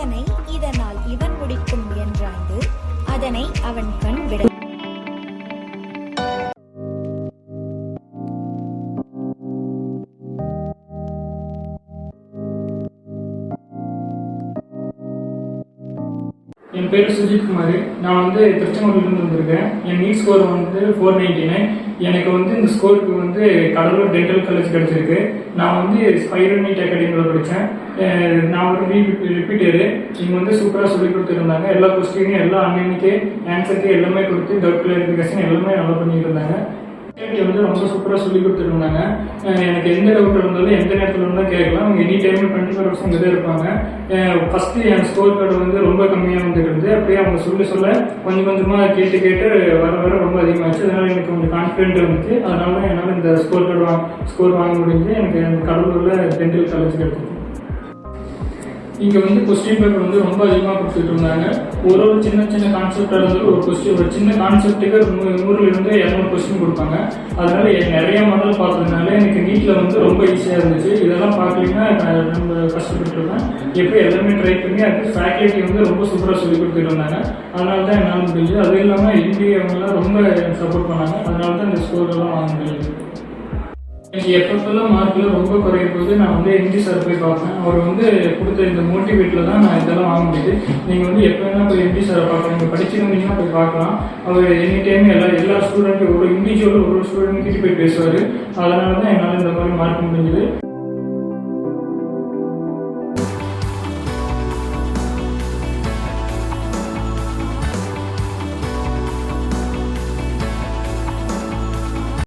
இதனால் இவன் முடிக்கும் என்றாய்ந்து அதனை அவன் கண் விட. என் பேர் சுஜித் குமார். நான் திருச்செங்கோட்டிலிருந்து வந்திருக்கேன். என் நீட் ஸ்கோர் 499. எனக்கு இந்த ஸ்கோருக்கு கடலூர் டென்டல் காலேஜ் கிடைச்சிருக்கு. நான் ஸ்பைரல் நீட் அகாடமியில் படித்தேன். நான் ஒரு ரிப்பீட்டரு. இவங்க சூப்பராக சொல்லி கொடுத்துருந்தாங்க. எல்லா கொஸ்டினையும் எல்லா அன்னைக்கே ஆன்சருக்கு எல்லாமே கொடுத்து டவுட் கிளாரிஃபிகேஷன் எல்லாமே நல்லா பண்ணிட்டு இருந்தாங்க. ரொம்ப சூப்பராக சொல்லி கொடுத்துருந்தாங்க. எனக்கு எந்த டவுட் இருந்தாலும் எந்த நேரத்தில் இருந்தாலும் கேட்கலாம். அவங்க எனி டைம் 24 இங்கே தான் இருப்பாங்க. ஃபஸ்ட்டு என் ஸ்கோர் கார்டு ரொம்ப கம்மியாக வந்துருந்து. அப்படியே அவங்க சொல்ல கொஞ்சம் கொஞ்சமாக கேட்டு வர ரொம்ப அதிகமாகிடுச்சு. அதனால் எனக்கு கொஞ்சம் கான்ஃபிடென்ட் வந்துச்சு. அதனால தான் என்னால் இந்த ஸ்கோர் வாங்க முடிஞ்சு எனக்கு அந்த கடலூரில் டென்டல் காலேஜ் கிடைச்சிது. இங்கே கொஸ்டின் பேப்பர் ரொம்ப அதிகமாக கொடுத்துட்டு இருந்தாங்க. ஒரு சின்ன கான்செப்டாக இருந்தாலும் ஒரு சின்ன கான்செப்ட்டுக்கு 100லிருந்து 200 கொஸ்டின் கொடுப்பாங்க. அதனால நிறைய மாடல் பார்த்ததுனால எனக்கு நீட்டில் ரொம்ப ஈஸியாக இருந்துச்சு. இதெல்லாம் பார்க்கலீங்கன்னா ரொம்ப கஷ்டப்பட்டுருக்கேன். எப்படி எல்லாமே ட்ரை பண்ணி அது ஃபேக்கல்ட்டி ரொம்ப சூப்பராக சொல்லி கொடுத்துட்டு இருந்தாங்க. அதனால தான் என்னால் முடிஞ்சு. அதுவும் இல்லாமல் அவங்கெல்லாம் ரொம்ப சப்போர்ட் பண்ணாங்க. அதனால தான் இந்த ஸ்கோரெல்லாம் வாங்க முடியுது. எனக்கு எப்பப்பெல்லாம் மார்க்கில் ரொம்ப குறையும் போது நான் எம்ஜி சார் போய் பார்ப்பேன். அவர் கொடுத்த இந்த மோட்டிவேட்டில் தான் நான் இதெல்லாம் வாங்க முடியுது. நீங்கள் எப்போ வேணால் போய் எம்ஜி சாரை பார்க்கலாம். நீங்கள் படிச்சிருந்தீங்கன்னா போய் பார்க்கலாம். அவர் எனி டைம் எல்லா ஸ்டூடெண்ட்டும் ஒரு இண்டிவிஜுவலும் ஒரு ஸ்டூடெண்ட் கிட்ட போய் பேசுவார். அதனால தான் என்னால் இந்த மாதிரி மார்க் முடிஞ்சுது.